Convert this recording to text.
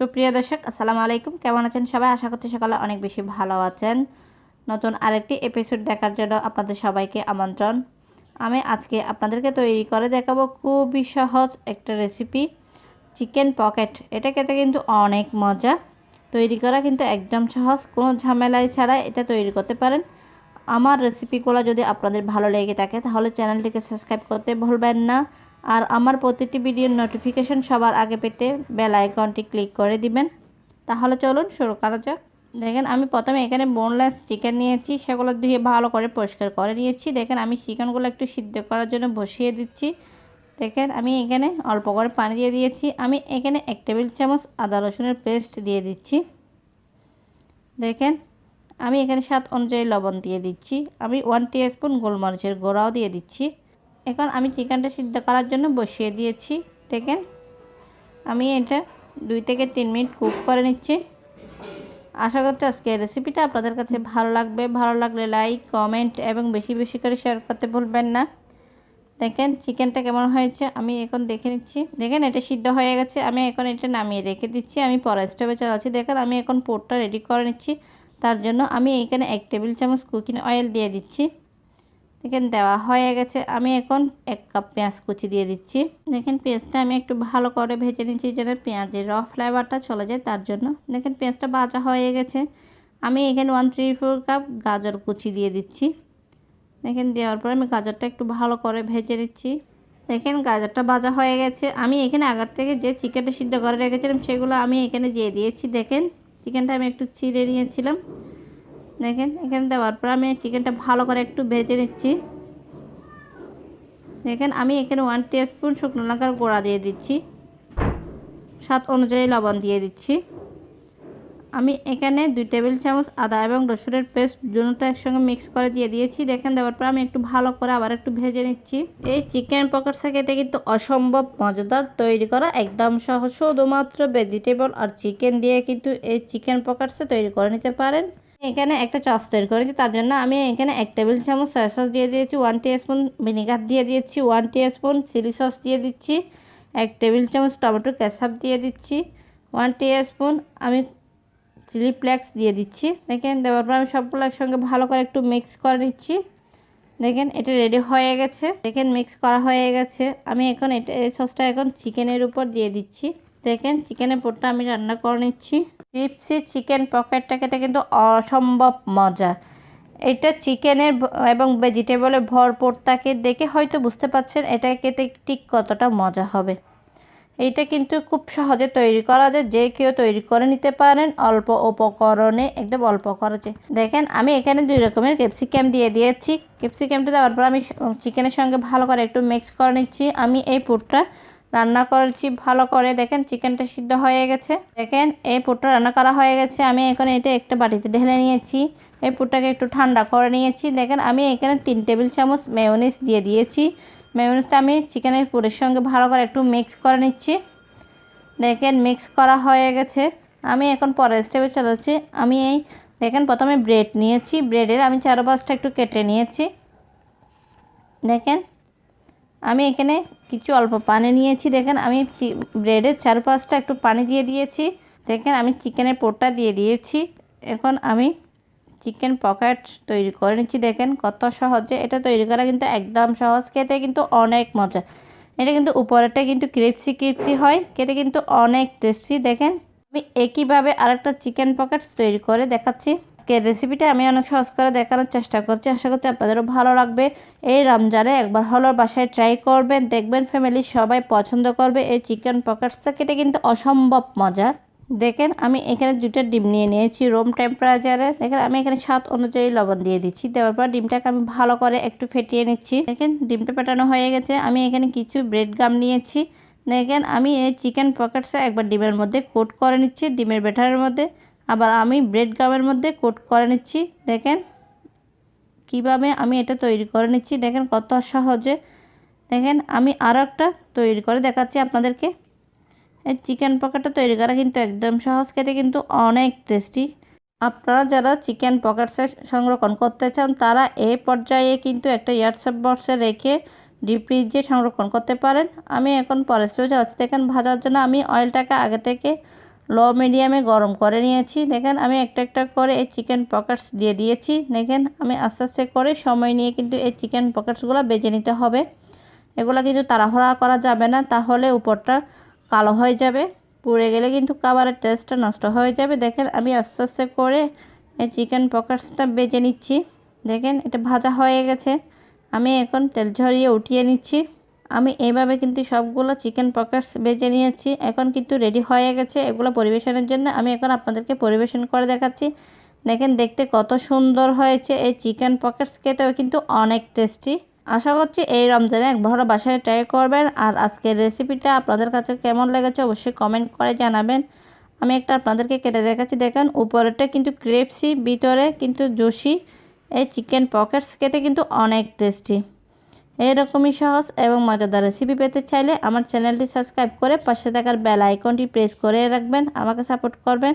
সুপ্রিয় দর্শক আসসালামু আলাইকুম, কেমন আছেন সবাই? আশা করছি সকালে অনেক বেশি ভালো আছেন। নতুন আরেকটি এপিসোড দেখার জন্য আপনাদের সবাইকে আমন্ত্রণ। আমি আজকে আপনাদেরকে তৈরি করে দেখাবো খুবই সহজ একটা রেসিপি, চিকেন পকেট। এটা খেতে কিন্তু অনেক মজা, তৈরি করা কিন্তু একদম সহজ, কোনো ঝামেলাই ছাড়া এটা তৈরি করতে পারেন। আমার রেসিপিগুলো যদি আপনাদের ভালো লেগে থাকে তাহলে চ্যানেলটিকে সাবস্ক্রাইব করতে ভুলবেন না। আর আমার প্রতিটি ভিডিওর নোটিফিকেশন সবার আগে পেতে বেল আইকনটি ক্লিক করে দিবেন। তাহলে চলুন শুরু করা যাক। দেখেন আমি প্রথমে এখানে বোনলেস চিকেন নিয়েছি, সেগুলো ধুয়ে ভালো করে পরিষ্কার করে নিয়েছি। দেখেন আমি চিকেনগুলো একটু সিদ্ধ করার জন্য বসিয়ে দিচ্ছি। দেখেন আমি এখানে অল্প করে পানি দিয়ে দিয়েছি। আমি এখানে 1 টেবিল চামচ আদা রসুনের পেস্ট দিয়ে দিচ্ছি। দেখেন আমি এখানে স্বাদ অনুযায়ী লবণ দিয়ে দিচ্ছি। আমি 1 টিস্পুন গোলমরিচের গুঁড়াও দিয়ে দিচ্ছি। এখন আমি চিকেনটা সিদ্ধ করার জন্য বসিয়ে দিয়েছি। দেখেন আমি এটা 2 থেকে 3 মিনিট কুক করে নিচ্ছি। আশা করছি আজকের রেসিপিটা আপনাদের কাছে ভালো লাগবে। ভালো লাগলে লাইক, কমেন্ট এবং বেশি বেশি করে শেয়ার করতে ভুলবেন না। দেখেন চিকেনটা কেমন হয়েছে আমি এখন দেখে নিচ্ছি। দেখেন এটা সিদ্ধ হয়ে গেছে। আমি এখন এটা নামিয়ে রেখে দিচ্ছি। আমি পরের স্টেপে চালাচ্ছি। দেখেন আমি এখন পোরটা রেডি করে নিচ্ছি। তার জন্য আমি এখানে 1 টেবিল চামচ কুকিং অয়েল দিয়ে দিচ্ছি। দেখেন দেওয়া হয়ে গেছে। আমি এখন 1 কাপ পেঁয়াজ কুচি দিয়ে দিচ্ছি। দেখেন পেঁয়াজটা আমি একটু ভালো করে ভেজে নিচ্ছি যেন পেঁয়াজের র ফ্লেভারটা চলে যায়, তার জন্য। দেখেন পেঁয়াজটা ভাজা হয়ে গেছে। আমি এখানে 1/3 কাপ গাজর কুচি দিয়ে দিচ্ছি। দেখেন দেওয়ার পরে আমি গাজরটা একটু ভালো করে ভেজে নিচ্ছি। দেখেন গাজরটা ভাজা হয়ে গেছে। আমি এখানে আগের থেকে যে চিকেনটা সিদ্ধ করে রেখেছিলাম সেগুলো আমি এখানে দিয়ে দিয়েছি। দেখেন চিকেনটা আমি একটু ছিঁড়ে নিয়েছিলাম। দেখেন এখানে দেওয়ার পর আমি চিকেনটা ভালো করে একটু ভেজে নিচ্ছি। দেখেন আমি এখানে 1 টিস্পুন শুকনো লঙ্কার গুঁড়া দিয়ে দিচ্ছি। স্বাদ অনুযায়ী লবণ দিয়ে দিচ্ছি। আমি এখানে 2 টেবিল চামচ আদা এবং রসুনের পেস্ট দুটোটা একসঙ্গে মিক্স করে দিয়ে দিয়েছি। দেখেন দেওয়ার পর আমি একটু ভালো করে আবার একটু ভেজে নিচ্ছি। এই চিকেন পকোড়া খেতে কিন্তু অসম্ভব মজাদার, তৈরি করা একদম সহজ। শুধুমাত্র ভেজিটেবল আর চিকেন দিয়ে কিন্তু এই চিকেন পকোড়া তৈরি করে নিতে পারেন। এখানে একটা সস তৈরি করেছি, তার জন্য আমি এখানে 1 টেবিল চামচ সয়া সস দিয়ে দিয়েছি, 1 টিস্পুন ভিনেগার দিয়ে দিয়েছি, 1 টিস্পুন চিলি সস দিয়ে দিচ্ছি, 1 টেবিল চামচ টমেটো কেচাপ দিয়ে দিচ্ছি, 1 টিস্পুন আমি চিলি ফ্লেক্স দিয়ে দিচ্ছি। দেখেন দেওয়ার পর আমি সবগুলো একসঙ্গে ভালো করে একটু মিক্স করে নিচ্ছি। দেখেন এটা রেডি হয়ে গেছে। দেখেন মিক্স করা হয়ে গেছে। আমি এখন এই সসটা এখন চিকেনের উপর দিয়ে দিচ্ছি। দেখেন চিকেনের পোরটা আমি রান্না করে নিচ্ছি। ক্রিপসি চিকেন পকেটটা খেতে কিন্তু অসম্ভব মজা। এটা চিকেনের এবং ভেজিটেবলে ভরপুর থাকে, দেখে হয়তো বুঝতে পারছেন এটা খেতে ঠিক কতটা মজা হবে। এইটা কিন্তু খুব সহজে তৈরি করা যায়, যে কেউ তৈরি করে নিতে পারেন অল্প উপকরণে, একদম অল্প খরচে। দেখেন আমি এখানে 2 রকমের ক্যাপসিকাম দিয়ে দিয়েছি। ক্যাপসিকামটা দেওয়ার পর আমি চিকেনের সঙ্গে ভালো করে একটু মিক্স করে নিচ্ছি। আমি এই পুরটা রান্না করেছি ভালো করে। দেখেন চিকেনটা সিদ্ধ হয়ে গেছে। দেখেন এই পুরটা রান্না করা হয়ে গেছে। আমি এখন এটা একটা বাটিতে ঢেলে নিয়েছি। এই পুরটাকে একটু ঠান্ডা করে নিয়েছি। দেখেন আমি এখানে 3 টেবিল চামচ মেয়োনিজ দিয়ে দিয়েছি। মেয়োনিজটা আমি চিকেনের পুরের সঙ্গে ভালো করে একটু মিক্স করে নিচ্ছি। দেখেন মিক্স করা হয়ে গেছে। আমি এখন পরের স্টেপে চলেছি। আমি এই দেখেন প্রথমে ব্রেড নিয়েছি, ব্রেডের আমি 4-5টা একটু কেটে নিয়েছি। দেখেন আমি এখানে কিছু অল্প পানি নিয়েছি। দেখেন আমি ব্রেডের 4-5টা একটু পানি দিয়ে দিয়েছি। দেখেন আমি চিকেনের পোরটা দিয়ে দিয়েছি। এখন আমি চিকেন পকেট তৈরি করে নিচ্ছি। দেখেন কত সহজে এটা তৈরি করা কিন্তু একদম সহজ, খেতে কিন্তু অনেক মজা। এটা কিন্তু উপরেরটা কিন্তু ক্রিপসি হয়, খেতে কিন্তু অনেক টেস্টি। দেখেন আমি একইভাবে আরেকটা চিকেন পকেট তৈরি করে দেখাচ্ছি। আজকের রেসিপিটা আমি অনেক সহজ করে দেখানোর চেষ্টা করছি। আশা করছি আপনাদেরও ভালো লাগবে। এই রমজানে একবার হলো বাসায় ট্রাই করবেন, দেখবেন ফ্যামিলির সবাই পছন্দ করবে। এই চিকেন পকেটসটা খেতে কিন্তু অসম্ভব মজা। দেখেন আমি এখানে 2টা ডিম নিয়ে নিয়েছি রুম টেম্পারেচারে। দেখেন আমি এখানে স্বাদ অনুযায়ী লবণ দিয়ে দিচ্ছি। দেওয়ার পর ডিমটাকে আমি ভালো করে একটু ফেটিয়ে নিচ্ছি। দেখেন ডিমটা ফেটানো হয়ে গেছে। আমি এখানে কিছু ব্রেড গাম নিয়েছি। দেখেন আমি এই চিকেন পকেটসটা একবার ডিমের মধ্যে কোট করে নিচ্ছি, ডিমের ব্যাটারের মধ্যে, আবার আমি ব্রেড গামের মধ্যে কোট করে নিচ্ছি। দেখেন কিভাবে আমি এটা তৈরি করে নিচ্ছি, দেখেন কত সহজে। দেখেন আমি আরও একটা তৈরি করে দেখাচ্ছি আপনাদেরকে। এই চিকেন পকেটটা তৈরি করা কিন্তু একদম সহজ, খেতে কিন্তু অনেক টেস্টি। আপনারা যারা চিকেন পকেটস সংরক্ষণ করতে চান তারা এই পর্যায়ে কিন্তু একটা এয়ারটাইট বক্সে রেখে ডিপ ফ্রিজে সংরক্ষণ করতে পারেন। আমি এখন পরের স্টেপে যাচ্ছি। দেখেন ভাজার জন্য আমি অয়েলটাকে আগে থেকে লো মিডিয়ামে গরম করে নিয়েছি। দেখেন আমি একটা একটা করে এই চিকেন পকেটস দিয়ে দিয়েছি। দেখেন আমি আস্তে আস্তে করে সময় নিয়ে কিন্তু এই চিকেন পকেটসগুলো ভেজে নিতে হবে। এগুলো কিন্তু তাড়াহুড়া করা যাবে না, তাহলে উপরটা কালো হয়ে যাবে, পুড়ে গেলে কিন্তু খাবারের টেস্টটা নষ্ট হয়ে যাবে। দেখেন আমি আস্তে আস্তে করে এই চিকেন পকেটসটা ভেজে নিচ্ছি। দেখেন এটা ভাজা হয়ে গেছে, আমি এখন তেল ঝরিয়ে উঠিয়ে নিচ্ছি। আমি এইভাবে কিন্তু সবগুলো চিকেন পকেটস ভেজে নিয়েছি। এখন কিন্তু রেডি হয়ে গেছে এগুলো পরিবেশনের জন্য। আমি এখন আপনাদেরকে পরিবেশন করে দেখাচ্ছি। দেখেন দেখতে কত সুন্দর হয়েছে এই চিকেন পকেটস, খেতেও কিন্তু অনেক টেস্টি। আশা করছি এই রমজানে একবার বাসায় ট্রাই করবেন। আর আজকের রেসিপিটা আপনাদের কাছে কেমন লেগেছে অবশ্যই কমেন্ট করে জানাবেন। আমি একটা আপনাদেরকে কেটে দেখাচ্ছি। দেখেন উপরেরটা কিন্তু ক্রিসপি, ভিতরে কিন্তু জুসি। এই চিকেন পকেটস খেতে কিন্তু অনেক টেস্টি। এরকমই সহজ এবং মজাদার রেসিপি পেতে চাইলে আমার চ্যানেলটি সাবস্ক্রাইব করে পাশে থাকার বেল আইকনটি প্রেস করে রাখবেন, আমাকে সাপোর্ট করবেন।